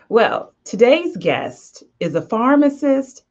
Well, today's guest is a pharmacist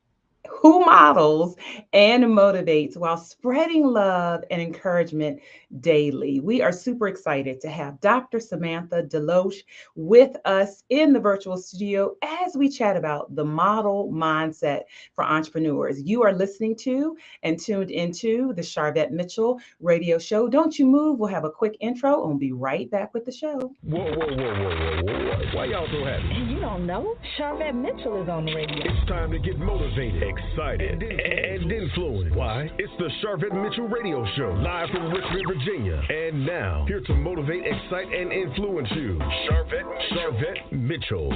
who models and motivates while spreading love and encouragement daily. We are super excited to have Dr. Samantha DeLoache with us in the virtual studio as we chat about the model mindset for entrepreneurs. You are listening to and tuned into the Charvette Mitchell radio show. Don't you move. We'll have a quick intro and we'll be right back with the show. Whoa, whoa, whoa, whoa, whoa, whoa. Why y'all so happy? You don't know? Charvette Mitchell is on the radio. It's time to get motivated, excited, and influenced. Why? It's the Charvette Mitchell Radio Show, live from Richmond, Virginia. And now, here to motivate, excite, and influence you, Charvette Mitchell.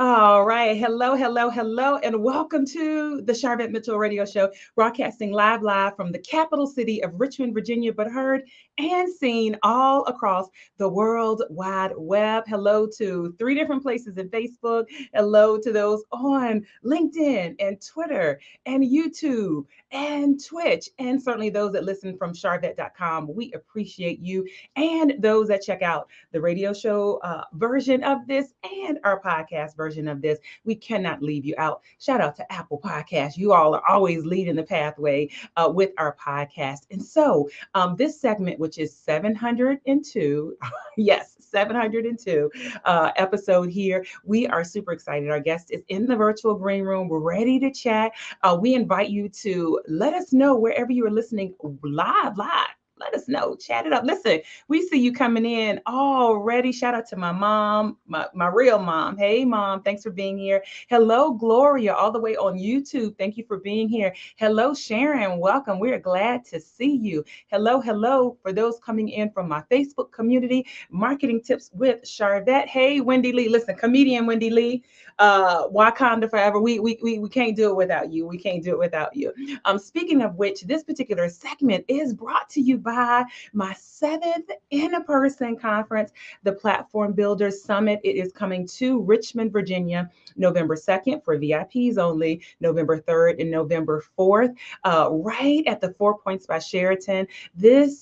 All right. Hello, hello, hello, and welcome to the Charvette Mitchell Radio Show, broadcasting live from the capital city of Richmond, Virginia, but heard and seen all across the World Wide Web. Hello to 3 different places in Facebook. Hello to those on LinkedIn and Twitter and YouTube and Twitch, and certainly those that listen from charvette.com. We appreciate you, and those that check out the radio show version of this and our podcast version of this. We cannot leave you out. Shout out to Apple Podcasts. You all are always leading the pathway with our podcast. And so this segment, which is 702, yes, 702 episode here, we are super excited. Our guest is in the virtual green room. We're ready to chat. We invite you to let us know wherever you are listening live. Let us know. Chat it up. Listen, we see you coming in already. Shout out to my mom, my real mom. Hey, mom. Thanks for being here. Hello, Gloria, all the way on YouTube. Thank you for being here. Hello, Sharon. Welcome. We're glad to see you. Hello. For those coming in from my Facebook community, Marketing Tips with Charvette. Hey, Wendy Lee. Listen, comedian Wendy Lee. Wakanda forever. We can't do it without you. We can't do it without you. Speaking of which, this particular segment is brought to you by my 7th in-person conference, the Platform Builders Summit. It is coming to Richmond, Virginia, November 2nd for VIPs only, November 3rd and November 4th, right at the 4 Points by Sheraton. The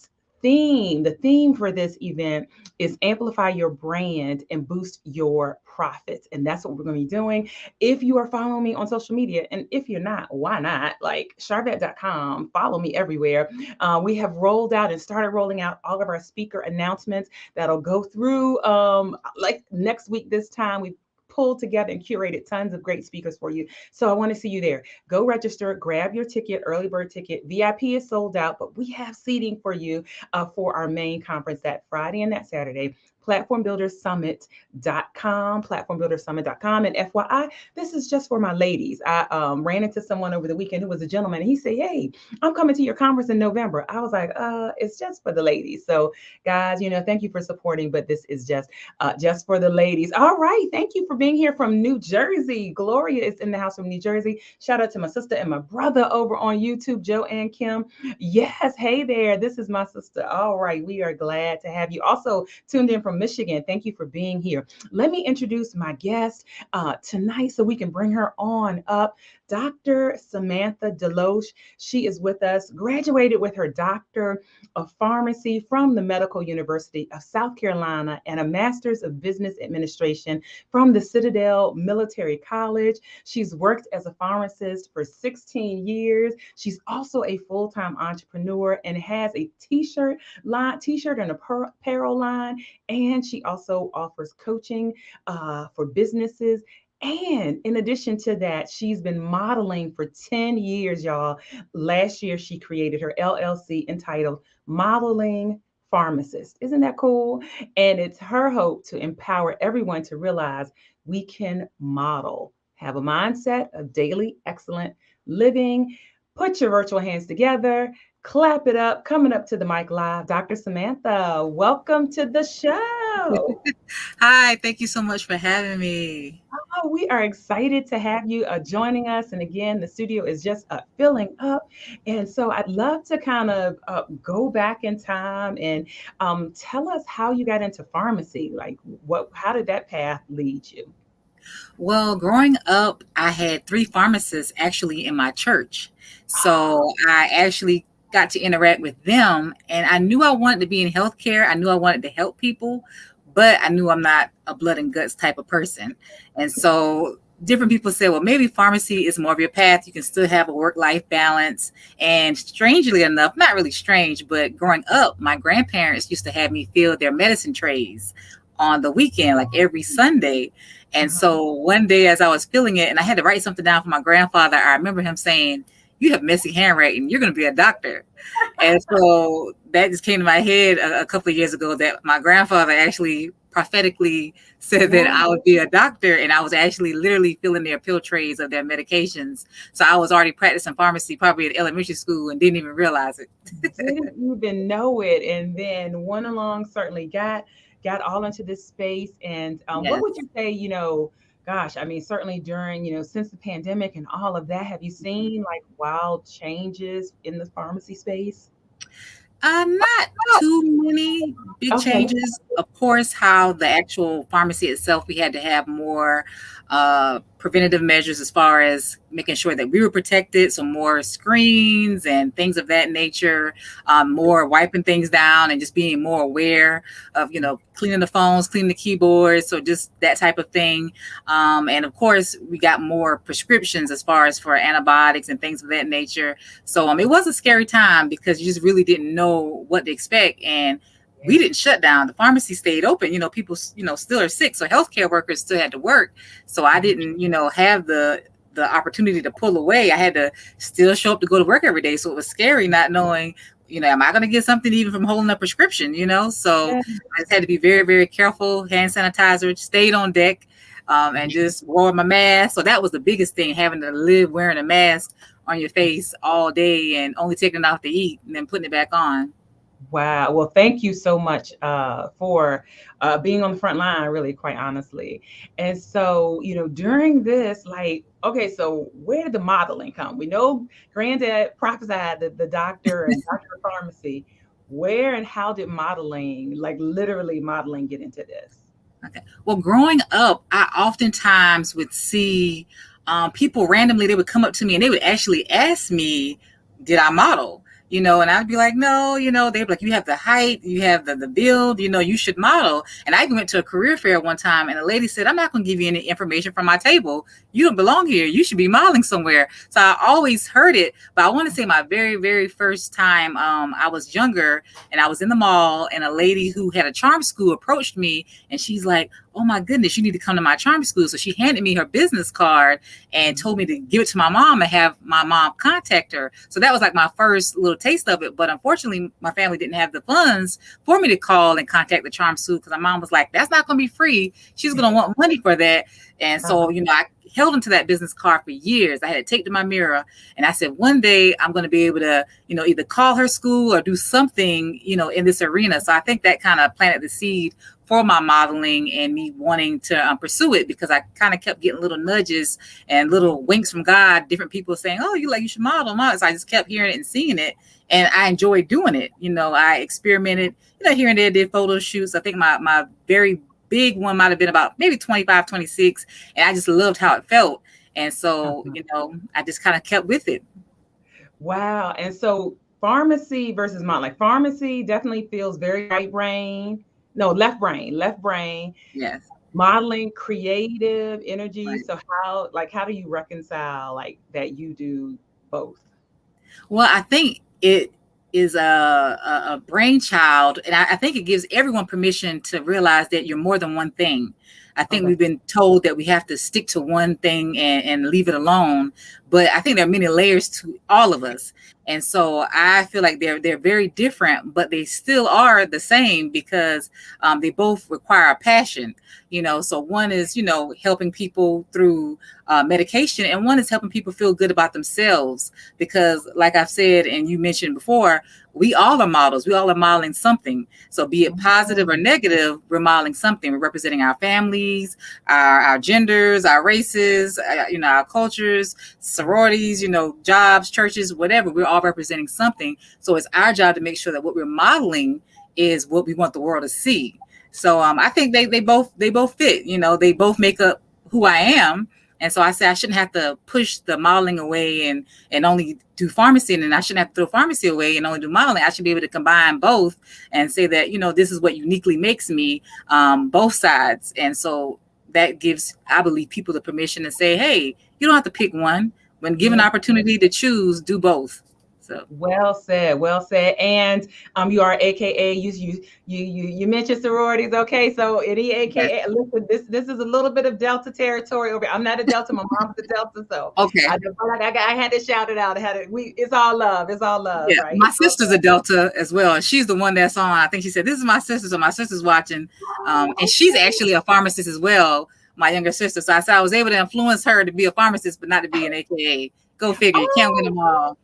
theme for this event is amplify your brand and boost your profits. And that's what we're going to be doing. If you are following me on social media, and if you're not, why not? Like charvette.com, follow me everywhere. We have rolled out and started rolling out all of our speaker announcements that'll go through like next week this time. We pulled together and curated tons of great speakers for you. So I want to see you there. Go register, grab your ticket, early bird ticket. VIP is sold out, but we have seating for you for our main conference that Friday and that Saturday. platformbuildersummit.com. And FYI, this is just for my ladies. I ran into someone over the weekend who was a gentleman, and he said, hey, I'm coming to your conference in November. I was like, it's just for the ladies. So guys, thank you for supporting, but this is just for the ladies. All right. Thank you for being here from New Jersey. Gloria is in the house from New Jersey. Shout out to my sister and my brother over on YouTube, Joe and Kim. Yes. Hey there. This is my sister. All right. We are glad to have you. Also tuned in from Michigan. Thank you for being here. Let me introduce my guest tonight so we can bring her on up. Dr. Samantha DeLoache. She is with us, graduated with her Doctor of Pharmacy from the Medical University of South Carolina and a Master's of Business Administration from the Citadel Military College. She's worked as a pharmacist for 16 years. She's also a full-time entrepreneur and has a t-shirt and apparel line. And she also offers coaching for businesses. And in addition to that, she's been modeling for 10 years, y'all. Last year, she created her LLC entitled Modeling Pharmacist. Isn't that cool? And it's her hope to empower everyone to realize we can model, have a mindset of daily excellent living. Put your virtual hands together, clap it up, coming up to the mic live. Dr. Samantha, welcome to the show. Hi, thank you so much for having me. Oh, we are excited to have you joining us. And again, the studio is just filling up. And so I'd love to kind of go back in time and tell us how you got into pharmacy. Like, how did that path lead you? Well, growing up, I had 3 pharmacists actually in my church. So I actually got to interact with them. And I knew I wanted to be in healthcare. I knew I wanted to help people, but I knew I'm not a blood and guts type of person. And so different people say, well, maybe pharmacy is more of your path. You can still have a work-life balance. And strangely enough, not really strange, but growing up, my grandparents used to have me fill their medicine trays on the weekend, like every Sunday. And so one day as I was filling it and I had to write something down for my grandfather, I remember him saying, you have messy handwriting, you're going to be a doctor. And so that just came to my head a couple of years ago, that my grandfather actually prophetically said that I would be a doctor, and I was actually literally filling their pill trays of their medications. So I was already practicing pharmacy probably at elementary school and didn't even realize it. Didn't even know it. And then went along, certainly got all into this space. And what would you say, gosh, I mean, certainly during, since the pandemic and all of that, have you seen like wild changes in the pharmacy space? Not too many big changes. Of course, how the actual pharmacy itself, we had to have more preventative measures as far as making sure that we were protected. So more screens and things of that nature, more wiping things down and just being more aware of, cleaning the phones, cleaning the keyboards. So just that type of thing. And of course, we got more prescriptions as far as for antibiotics and things of that nature. So it was a scary time because you just really didn't know what to expect. And we didn't shut down. The pharmacy stayed open. People, still are sick. So healthcare workers still had to work. So I didn't, have the opportunity to pull away. I had to still show up to go to work every day. So it was scary not knowing, am I going to get something even from holding a prescription, So I just had to be very, very careful. Hand sanitizer, stayed on deck, and just wore my mask. So that was the biggest thing, having to live wearing a mask on your face all day and only taking it off to eat and then putting it back on. Wow. Well, thank you so much for being on the front line, really, quite honestly. And so, during this, okay, so where did the modeling come? We know Granddad prophesied the doctor and doctor of pharmacy. Where and how did modeling, literally modeling, get into this? Okay. Well, growing up, I oftentimes would see people randomly, they would come up to me and they would actually ask me, did I model? And I'd be like, no, they'd be like, you have the height, you have the build, you should model. And I even went to a career fair one time and the lady said, I'm not going to give you any information from my table. You don't belong here. You should be modeling somewhere. So I always heard it. But I want to say my very, very first time I was younger and I was in the mall and a lady who had a charm school approached me and she's like, oh my goodness, you need to come to my charm school. So she handed me her business card and told me to give it to my mom and have my mom contact her. So that was like my first little taste of it. But unfortunately, my family didn't have the funds for me to call and contact the charm school because my mom was like, that's not going to be free. She's going to want money for that. And so, I held onto that business card for years. I had it taped to my mirror. And I said, one day I'm going to be able to, either call her school or do something, in this arena. So I think that kind of planted the seed for my modeling and me wanting to pursue it because I kind of kept getting little nudges and little winks from God, different people saying, oh, you should model. So I just kept hearing it and seeing it. And I enjoyed doing it. I experimented, here and there, did photo shoots. I think my very big one might have been about maybe 25, 26. And I just loved how it felt. And so, I just kind of kept with it. Wow. And so pharmacy versus modeling. Pharmacy definitely feels very right brain. No, left brain. Yes. Modeling, creative energy. Right. So how do you reconcile that you do both? Well, I think it is a brainchild. And I think it gives everyone permission to realize that you're more than one thing. I think we've been told that we have to stick to one thing and leave it alone. But I think there are many layers to all of us. And so I feel like they're very different, but they still are the same because they both require a passion. So one is, helping people through medication, and one is helping people feel good about themselves. Because like I've said, and you mentioned before, we all are models. We all are modeling something. So be it positive or negative, we're modeling something. We're representing our families, our genders, our races, our cultures, sororities, jobs, churches, whatever. We're all representing something. So it's our job to make sure that what we're modeling is what we want the world to see. So I think they both fit. They both make up who I am. And so I said I shouldn't have to push the modeling away and only do pharmacy, and I shouldn't have to throw pharmacy away and only do modeling. I should be able to combine both and say that, this is what uniquely makes me, both sides. And so that gives, I believe, people the permission to say, hey, you don't have to pick one. When given opportunity to choose, do both. So well said. And you are AKA, you mentioned sororities. Okay, so any AKA, listen, this is a little bit of Delta territory over. I'm not a Delta, my mom's a Delta, so okay. I had to shout it out. It's all love. Yeah, right? My sister's a Delta as well. She's the one that's on. I think she said, this is my sister, so my sister's watching. And she's actually a pharmacist as well, my younger sister. So I was able to influence her to be a pharmacist, but not to be an AKA. Go figure. You can't win them all.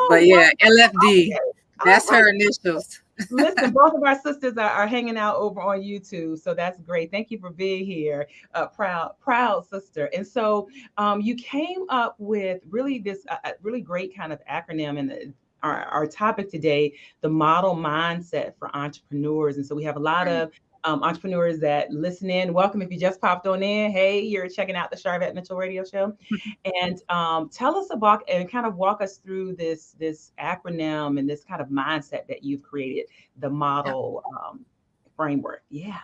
But yeah, LFD, that's her initials. Listen, both of our sisters are hanging out over on YouTube, so that's great. Thank you for being here, proud sister. And so you came up with really this really great kind of acronym, and our topic today, the model mindset for entrepreneurs. And so we have a lot of entrepreneurs that listen in. Welcome if you just popped on in. Hey, you're checking out the Charvette Mitchell Radio Show. And tell us about and kind of walk us through this acronym and this kind of mindset that you've created, the model framework. Yeah.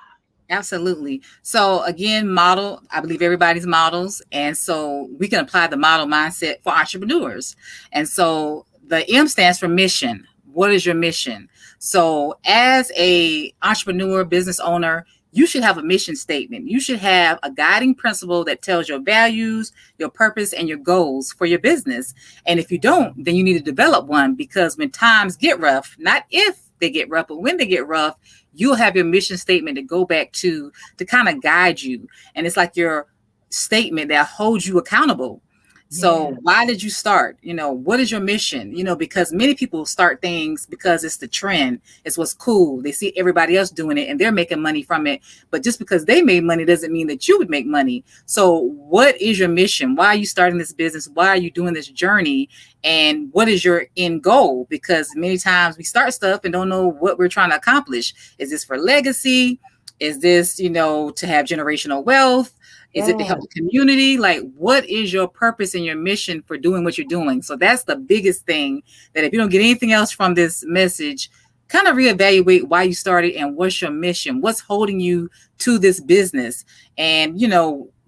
Absolutely. So again, model, I believe everybody's models. And so we can apply the model mindset for entrepreneurs. And so the M stands for mission. What is your mission? So as a entrepreneur, business owner, you should have a mission statement. You should have a guiding principle that tells your values, your purpose, and your goals for your business. And if you don't, then you need to develop one, because when times get rough, not if they get rough, but when they get rough, you'll have your mission statement to go back to kind of guide you. And it's like your statement that holds you accountable. So why did you start? What is your mission? Because many people start things because it's the trend. It's what's cool. They see everybody else doing it and they're making money from it. But just because they made money doesn't mean that you would make money. So what is your mission? Why are you starting this business? Why are you doing this journey? And what is your end goal? Because many times we start stuff and don't know what we're trying to accomplish. Is this for legacy? Is this, to have generational wealth? Is it to help the community? Like, what is your purpose and your mission for doing what you're doing? So that's the biggest thing, that if you don't get anything else from this message, kind of reevaluate why you started and what's your mission, what's holding you to this business, and,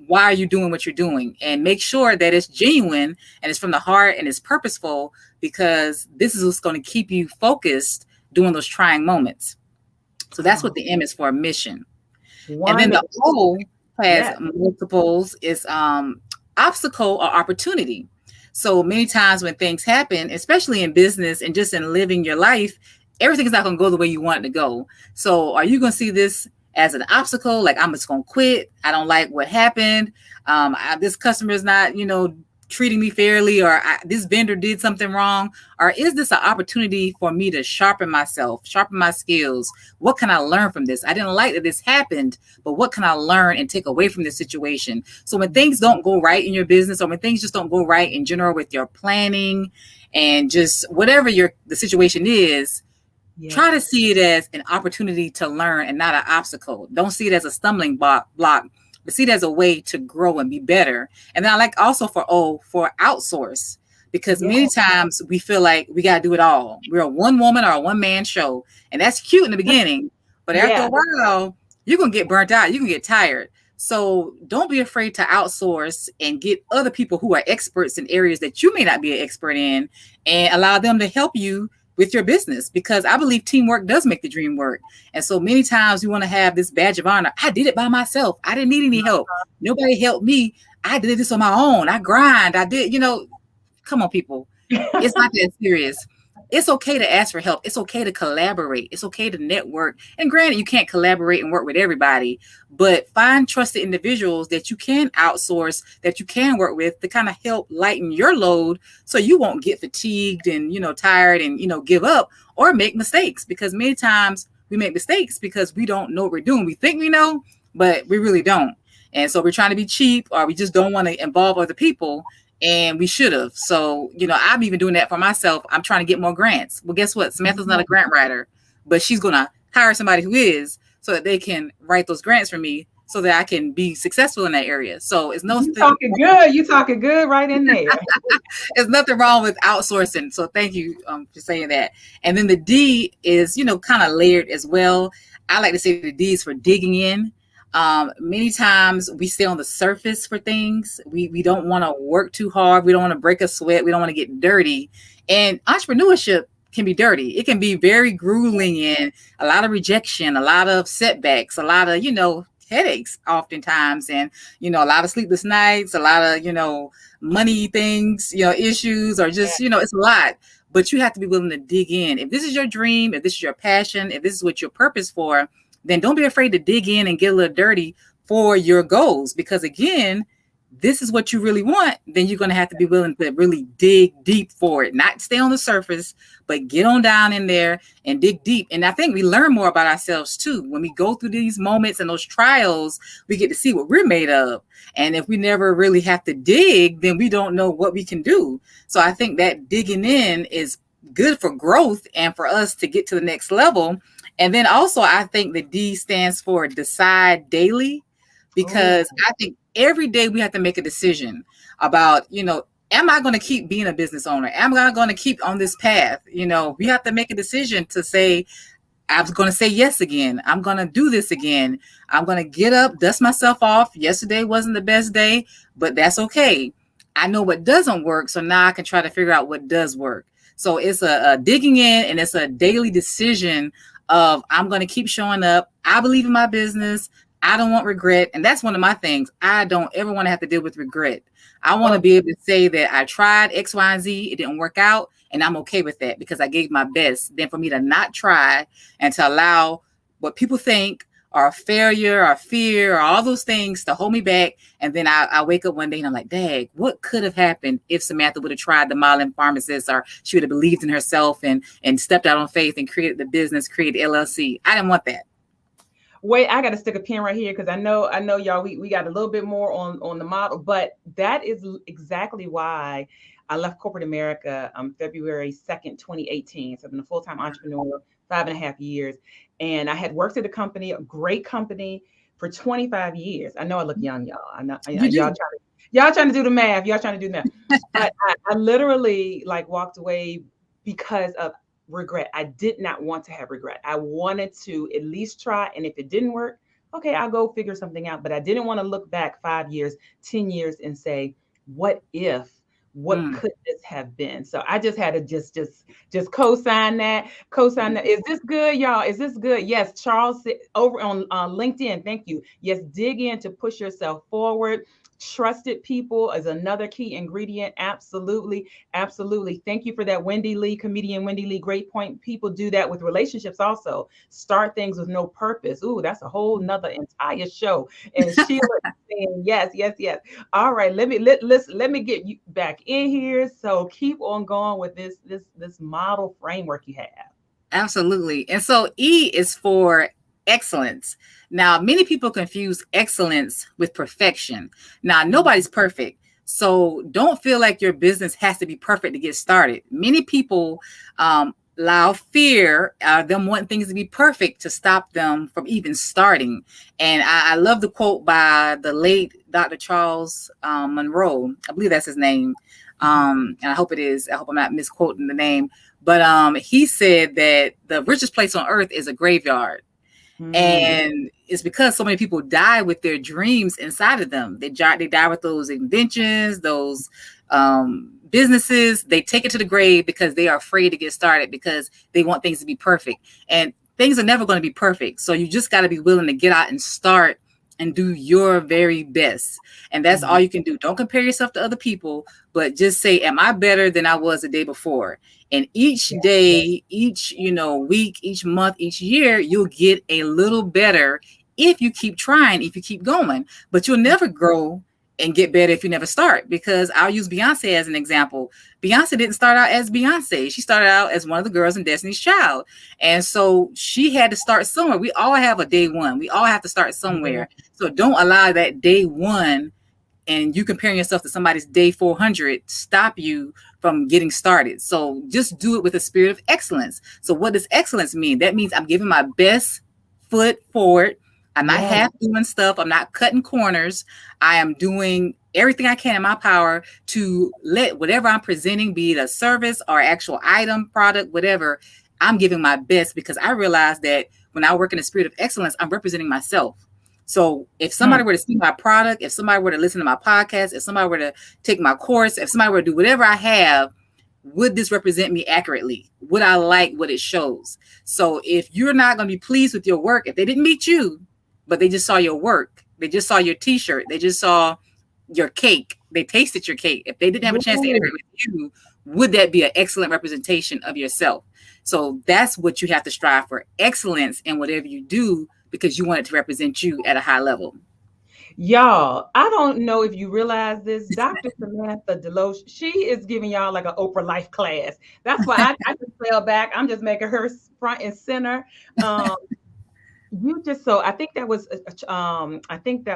why are you doing what you're doing? And make sure that it's genuine and it's from the heart and it's purposeful, because this is what's going to keep you focused during those trying moments. So that's what the M is for, mission. And then the O has multiples, is obstacle or opportunity. So many times when things happen, especially in business and just in living your life, everything's not going to go the way you want it to go. So are you going to see this as an obstacle? Like, I'm just going to quit. I don't like what happened. This customer is not, treating me fairly, or this vendor did something wrong? Or is this an opportunity for me to sharpen myself, sharpen my skills? What can I learn from this? I didn't like that this happened, but what can I learn and take away from this situation? So when things don't go right in your business, or when things just don't go right in general with your planning and just whatever the situation is, try to see it as an opportunity to learn and not an obstacle. Don't see it as a stumbling block, but see it as a way to grow and be better. And then I like also for outsource, because many times we feel like we got to do it all. We're a one woman or a one man show, and that's cute in the beginning, but after a while, you're going to get burnt out. You can get tired. So don't be afraid to outsource and get other people who are experts in areas that you may not be an expert in, and allow them to help you with your business, because I believe teamwork does make the dream work. And so many times you want to have this badge of honor. I did it by myself. I didn't need any help. Nobody helped me. I did this on my own. I grind. I did, come on, people. It's not that serious. It's okay to ask for help. It's okay to collaborate. It's okay to network. And granted, you can't collaborate and work with everybody, but find trusted individuals that you can outsource, that you can work with, to kind of help lighten your load, so you won't get fatigued and, tired and, give up or make mistakes. Because many times we make mistakes because we don't know what we're doing. We think we know, but we really don't. And so we're trying to be cheap, or we just don't want to involve other people. And we should have. So, I'm even doing that for myself. I'm trying to get more grants. Well, guess what? Samantha's not a grant writer, but she's going to hire somebody who is, so that they can write those grants for me, so that I can be successful in that area. So it's no You talking good. You talking good right in there. there's nothing wrong with outsourcing. So thank you for saying that. And then the D is, kind of layered as well. I like to say the D is for digging in. Many times we stay on the surface for things. We don't want to work too hard. We don't want to break a sweat. We don't want to get dirty. And entrepreneurship can be dirty. It can be very grueling and a lot of rejection, a lot of setbacks, a lot of, headaches oftentimes, and, a lot of sleepless nights, a lot of, money things, issues, or just, it's a lot. But you have to be willing to dig in. If this is your dream, if this is your passion, if this is what your purpose for, then don't be afraid to dig in and get a little dirty for your goals. Because again, this is what you really want, then you're going to have to be willing to really dig deep for it, not stay on the surface, but get on down in there and dig deep. And I think we learn more about ourselves too. When we go through these moments and those trials, we get to see what we're made of. And if we never really have to dig, then we don't know what we can do. So I think that digging in is good for growth and for us to get to the next level. And then also, I think the D stands for decide daily, because I think every day we have to make a decision about, am I going to keep being a business owner? Am I going to keep on this path? We have to make a decision to say, I'm going to say yes again. I'm going to do this again. I'm going to get up, dust myself off. Yesterday wasn't the best day, but that's okay. I know what doesn't work, so now I can try to figure out what does work. So it's a digging in, and it's a daily decision of I'm going to keep showing up. I believe in my business. I don't want regret. And that's one of my things. I don't ever want to have to deal with regret. I want to be able to say that I tried X, Y, and Z. It didn't work out. And I'm okay with that because I gave my best. Then for me to not try and to allow what people think or failure or fear or all those things to hold me back. And then I wake up one day and I'm like, dang, what could have happened if Samantha would have tried the Modeling Pharmacist, or she would have believed in herself and stepped out on faith and created the business, created LLC. I didn't want that. Wait, I got to stick a pin right here because I know y'all, we got a little bit more on the model, but that is exactly why I left corporate America February 2nd, 2018. So I've been a full-time entrepreneur 5.5 years. And I had worked at a company, a great company, for 25 years. I know I look young, y'all. I know y'all trying to do the math. Y'all trying to do the math. But I literally walked away because of regret. I did not want to have regret. I wanted to at least try. And if it didn't work, okay, I'll go figure something out. But I didn't want to look back 5 years, 10 years and say, what if? What could this have been? So I just had to just co-sign that. Is this good, y'all? Is this good? Yes, Charles over on LinkedIn. Thank you. Yes, dig in to push yourself forward. Trusted people is another key ingredient. Absolutely. Absolutely. Thank you for that, Wendy Lee, comedian Wendy Lee. Great point. People do that with relationships also. Start things with no purpose. Ooh, that's a whole nother entire show. And Sheila is saying yes. All right, let me get you back in here. So keep on going with this model framework you have. Absolutely. And so E is for excellence. Now, many people confuse excellence with perfection. Now, nobody's perfect. So don't feel like your business has to be perfect to get started. Many people allow fear, them wanting things to be perfect, to stop them from even starting. And I love the quote by the late Dr. Charles Monroe. I believe that's his name. And I hope it is. I hope I'm not misquoting the name. But he said that the richest place on earth is a graveyard. And it's because so many people die with their dreams inside of them. They die with those inventions, those businesses. They take it to the grave because they are afraid to get started, because they want things to be perfect. And things are never going to be perfect. So you just got to be willing to get out and start and do your very best. And that's all you can do. Don't compare yourself to other people, but just say, am I better than I was the day before? And each day, each week, each month, each year, you'll get a little better if you keep trying, if you keep going. But you'll never grow and get better if you never start, because I'll use Beyonce as an example. Beyonce didn't start out as Beyonce. She started out as one of the girls in Destiny's Child. And so she had to start somewhere. We all have a day one. We all have to start somewhere. So don't allow that day one and you comparing yourself to somebody's day 400 stop you from getting started. So just do it with a spirit of excellence. So what does excellence mean? That means I'm giving my best foot forward. I'm not half doing stuff. I'm not cutting corners. I am doing everything I can in my power to let whatever I'm presenting, be it a service or actual item, product, whatever, I'm giving my best, because I realize that when I work in a spirit of excellence, I'm representing myself. So if somebody were to see my product, if somebody were to listen to my podcast, if somebody were to take my course, if somebody were to do whatever I have, would this represent me accurately? Would I like what it shows? So if you're not going to be pleased with your work, if they didn't meet you, but they just saw your work, they just saw your t-shirt, they just saw your cake, they tasted your cake, if they didn't have a chance to integrate with you, would that be an excellent representation of yourself? So that's what you have to strive for, excellence in whatever you do, because you want it to represent you at a high level. Y'all, I don't know if you realize this, Dr. Samantha DeLoache, she is giving y'all like an Oprah life class. That's why I just fell back. I'm just making her front and center. I think that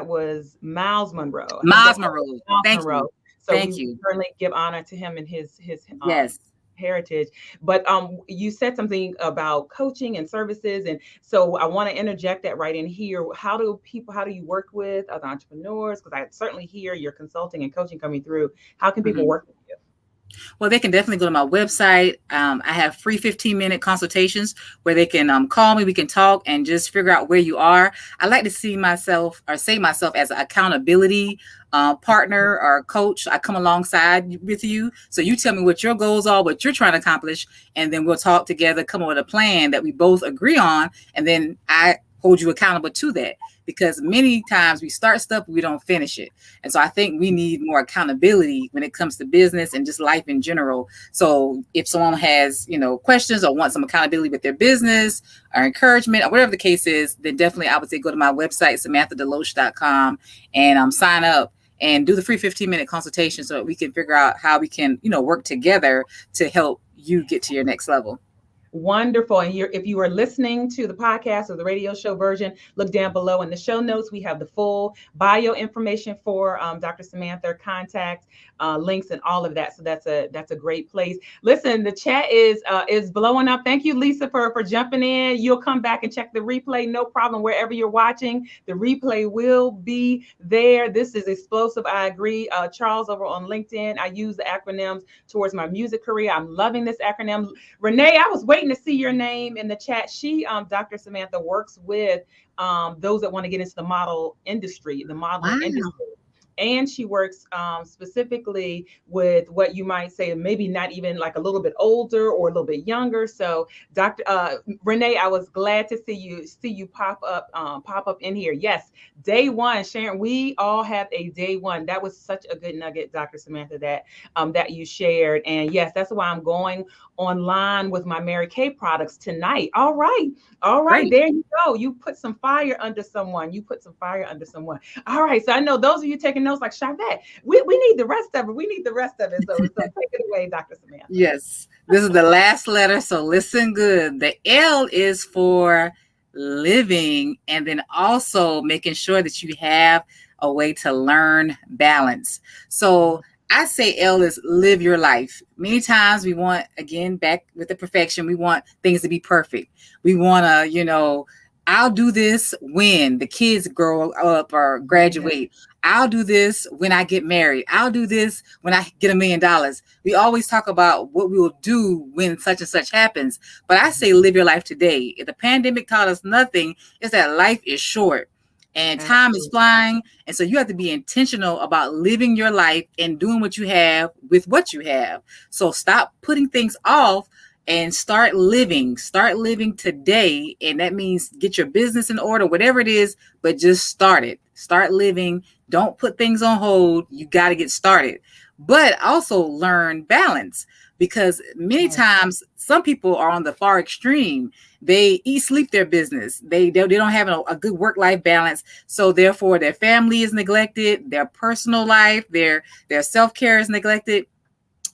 was Miles Monroe. Miles Monroe. Thank you. So Thank you. Certainly give honor to him and his yes. heritage. But you said something about coaching and services, and so I want to interject that right in here. How do you work with other entrepreneurs? Because I certainly hear your consulting and coaching coming through. How can people work with you? Well, they can definitely go to my website. I have free 15-minute consultations where they can call me. We can talk and just figure out where you are. I like to say myself as an accountability partner or coach. I come alongside with you. So you tell me what your goals are, what you're trying to accomplish, and then we'll talk together, come up with a plan that we both agree on. And then I hold you accountable to that, because many times we start stuff, we don't finish it. And so I think we need more accountability when it comes to business and just life in general. So if someone has, questions or wants some accountability with their business or encouragement or whatever the case is, then definitely I would say go to my website, SamanthaDeLoache.com, and sign up and do the free 15-minute consultation so that we can figure out how we can, work together to help you get to your next level. Wonderful. And if you are listening to the podcast or the radio show version, look down below in the show notes. We have the full bio information for Dr. Samantha, contact links and all of that. So that's a great place. Listen, the chat is blowing up. Thank you, Lisa, for jumping in. You'll come back and check the replay. No problem. Wherever you're watching, the replay will be there. This is explosive. I agree. Charles over on LinkedIn. I use the acronyms towards my music career. I'm loving this acronym. Renee, I was waiting to see your name in the chat. Dr. Samantha works with those that want to get into the model industry, the modeling industry. And she works specifically with what you might say, maybe not even like a little bit older or a little bit younger. So Dr. Renee, I was glad to see you pop up in here. Yes, day one, Sharon, we all have a day one. That was such a good nugget, Dr. Samantha, that you shared. And yes, that's why I'm going online with my Mary Kay products tonight. All right. Great. There you go. You put some fire under someone. All right. So I know those of you taking notes like Charvette, we need the rest of it. So take it away, Dr. Samantha. Yes. This is the last letter. So listen good. The L is for living, and then also making sure that you have a way to learn balance. So I say L is live your life. Many times we want, again, back with the perfection, we want things to be perfect. We want to, I'll do this when the kids grow up or graduate. I'll do this when I get married. I'll do this when I get $1 million. We always talk about what we will do when such and such happens. But I say live your life today. If the pandemic taught us nothing, it's that life is short. And time is flying. And so you have to be intentional about living your life and doing what you have with what you have. So stop putting things off and start living today. And that means get your business in order, whatever it is, but just start it. Start living. Don't put things on hold. You got to get started, but also learn balance, because many times some people are on the far extreme. They eat, sleep their business. They don't have a good work-life balance. So therefore their family is neglected, their personal life, their self-care is neglected.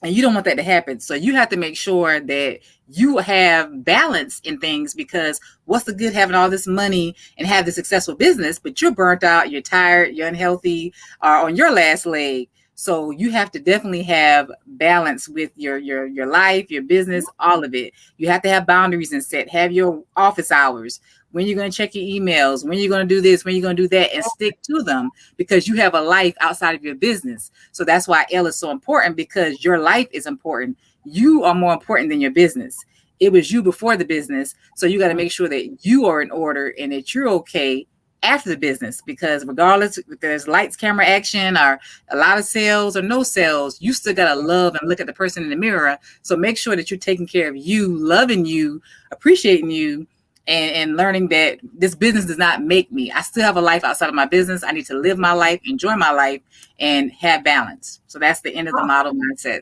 And you don't want that to happen. So you have to make sure that you have balance in things, because what's the good having all this money and have the successful business, but you're burnt out, you're tired, you're unhealthy, or on your last leg. So you have to definitely have balance with your life, your business, all of it. You have to have boundaries and have your office hours. when you're going to check your emails, when you're going to do this, when you're going to do that, and stick to them, because you have a life outside of your business. So that's why L is so important, because your life is important. You are more important than your business. It was you before the business. So you got to make sure that you are in order and that you're okay after the business, because regardless if there's lights, camera, action, or a lot of sales or no sales, you still got to love and look at the person in the mirror. So make sure that you're taking care of you, loving you, appreciating you, and learning that this business does not make me. I still have a life outside of my business. I need to live my life, enjoy my life, and have balance. So that's the end of the model mindset.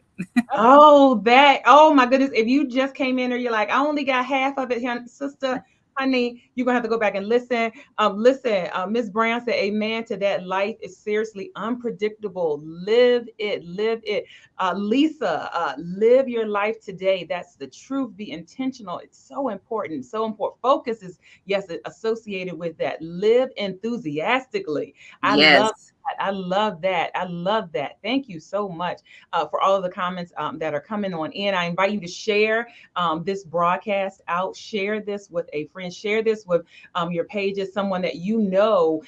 Oh, my goodness. If you just came in or you're like, I only got half of it here, sister, honey, you're going to have to go back and listen. Ms. Brown said, amen to that. Life is seriously unpredictable. Live it. Lisa, live your life today. That's the truth. Be intentional. It's so important. So important. Focus is, yes, associated with that. Live enthusiastically. I love that. Thank you so much for all of the comments that are coming on in. I invite you to share this broadcast out. Share this with a friend. Share this with your pages, someone that you know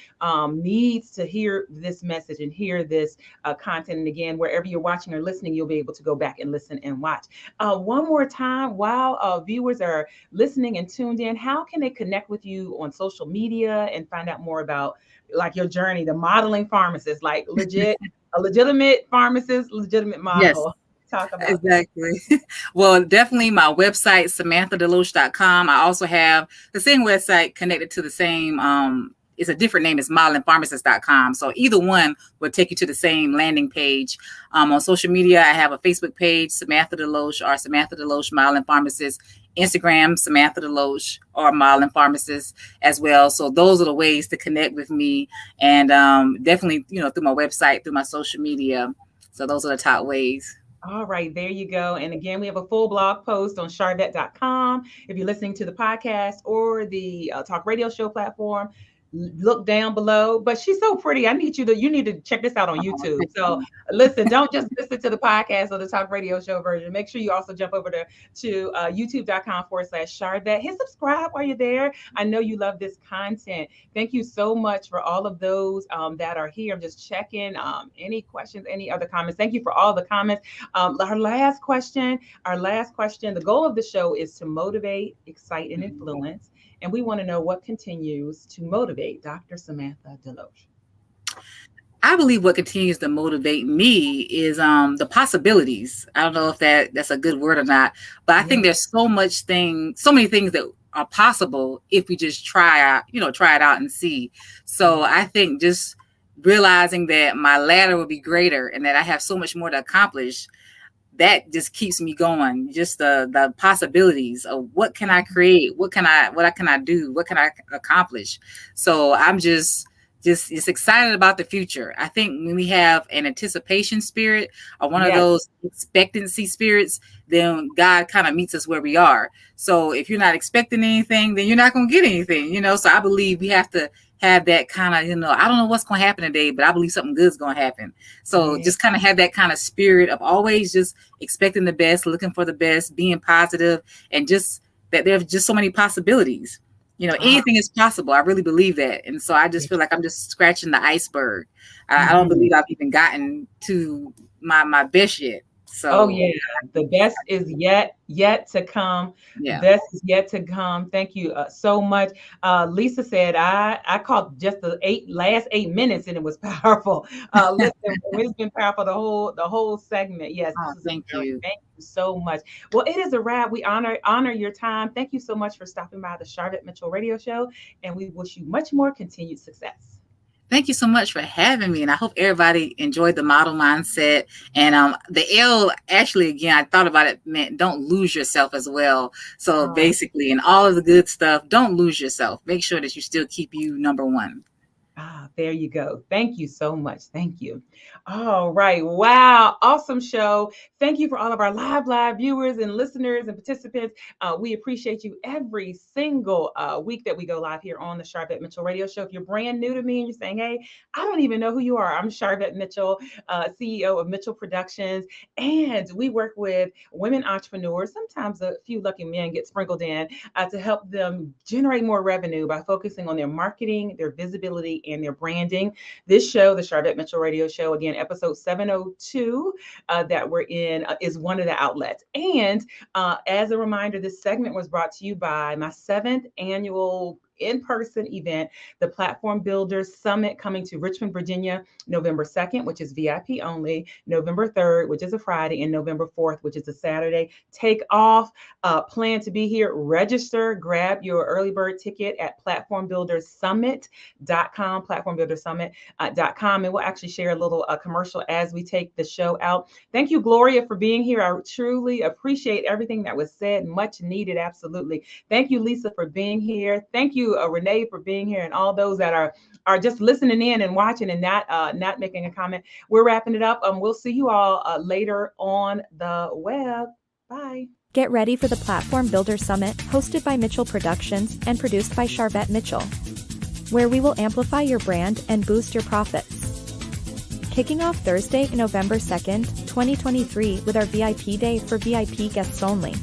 needs to hear this message and hear this content. And again, wherever you're watching or listening, you'll be able to go back and listen and watch. One more time, while viewers are listening and tuned in, how can they connect with you on social media and find out more about like your journey, the modeling pharmacist, like a legitimate pharmacist, legitimate model? Yes. Talk about exactly. Well, definitely my website, SamanthaDeLoache.com. I also have the same website connected to the same, it's a different name, it's ModelingPharmacist.com. So either one will take you to the same landing page. On social media, I have a Facebook page, Samantha DeLoache, or Samantha DeLoache Modeling Pharmacist. Instagram, Samantha DeLoache, or Modeling Pharmacist as well. So those are the ways to connect with me. And definitely, through my website, through my social media. So those are the top ways. All right, there you go. And again, we have a full blog post on Charvette.com. If you're listening to the podcast or the talk radio show platform, look down below. But she's so pretty. You need to check this out on YouTube. So listen, don't just listen to the podcast or the talk radio show version. Make sure you also jump over to youtube.com/Charvette. Hit subscribe while you're there. I know you love this content. Thank you so much for all of those that are here. I'm just checking any questions, any other comments. Thank you for all the comments. Our last question, the goal of the show is to motivate, excite, and influence. And we want to know what continues to motivate Dr. Samantha DeLoache. I believe what continues to motivate me is the possibilities. I don't know if that's a good word or not, but I think there's so many things that are possible if we just try it out and see. So I think just realizing that my ladder will be greater and that I have so much more to accomplish, that just keeps me going. Just the possibilities of what can I create? What can I do? What can I accomplish? So I'm just excited about the future. I think when we have an anticipation spirit or one of those expectancy spirits, then God kind of meets us where we are. So if you're not expecting anything, then you're not going to get anything, So I believe we have to have that kind of, I don't know what's going to happen today, but I believe something good is going to happen. So just kind of have that kind of spirit of always just expecting the best, looking for the best, being positive, and just that there's just so many possibilities. Anything is possible. I really believe that. And so I just feel like I'm just scratching the iceberg. I don't believe I've even gotten to my best yet. So the best is yet to come. The best is yet to come. Thank you so much. Lisa said I caught just the last 8 minutes and it was powerful. Listen, it's been powerful the whole segment. Yes. Thank you. Thank you so much. Well, it is a wrap. We honor your time. Thank you so much for stopping by the Charvette Mitchell Radio Show, and we wish you much more continued success. Thank you so much for having me. And I hope everybody enjoyed the model mindset. And the L, actually, again, I thought about it, meant don't lose yourself as well. So basically, in all of the good stuff, don't lose yourself. Make sure that you still keep you number one. There you go. Thank you so much. Thank you. All right. Wow. Awesome show. Thank you for all of our live viewers and listeners and participants. We appreciate you every single week that we go live here on the Sharvette Mitchell Radio Show. If you're brand new to me and you're saying, hey, I don't even know who you are, I'm Sharvette Mitchell, CEO of Mitchell Productions. And we work with women entrepreneurs. Sometimes a few lucky men get sprinkled in to help them generate more revenue by focusing on their marketing, their visibility, and their branding. This show, the Sharvette Mitchell Radio Show, again, episode 702 that we're in is one of the outlets. And as a reminder, this segment was brought to you by my 7th annual in-person event, the Platform Builders Summit, coming to Richmond, Virginia, November 2nd, which is VIP only, November 3rd, which is a Friday, and November 4th, which is a Saturday. Take off, plan to be here, register, grab your early bird ticket at platformbuildersummit.com, platformbuildersummit.com, and we'll actually share a little commercial as we take the show out. Thank you, Gloria, for being here. I truly appreciate everything that was said, much needed, absolutely. Thank you, Lisa, for being here. Thank you, Renee, for being here, and all those that are just listening in and watching and not making a comment. We're wrapping it up. We'll see you all later on the web. Bye. Get ready for the Platform Builder Summit, hosted by Mitchell Productions and produced by Sharvette Mitchell, where we will amplify your brand and boost your profits. Kicking off Thursday, November 2nd, 2023 with our VIP day for VIP guests only.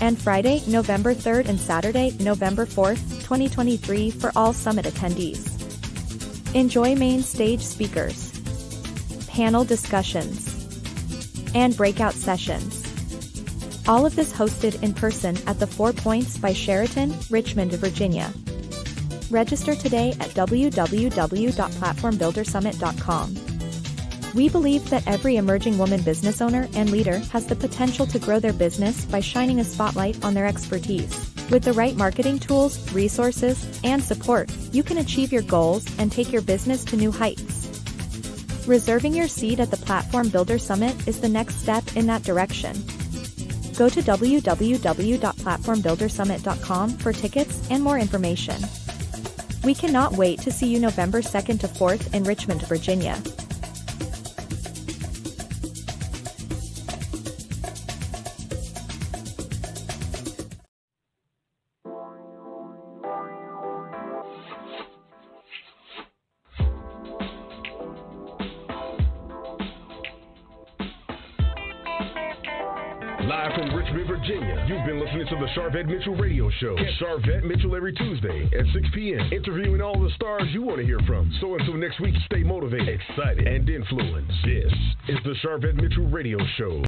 And Friday, November 3rd and Saturday, November 4th, 2023 for all summit attendees. Enjoy main stage speakers, panel discussions, and breakout sessions. All of this hosted in person at the 4 Points by Sheraton, Richmond, Virginia. Register today at www.platformbuildersummit.com. We believe that every emerging woman business owner and leader has the potential to grow their business by shining a spotlight on their expertise. With the right marketing tools, resources, and support, you can achieve your goals and take your business to new heights. Reserving your seat at the Platform Builder Summit is the next step in that direction. Go to www.platformbuildersummit.com for tickets and more information. We cannot wait to see you November 2nd to 4th in Richmond, Virginia. Live from Richmond, Virginia, you've been listening to the Sharvette Mitchell Radio Show. Catch Sharvette Mitchell every Tuesday at 6 p.m., interviewing all the stars you want to hear from. So until next week, stay motivated, excited, and influenced. This is the Sharvette Mitchell Radio Show.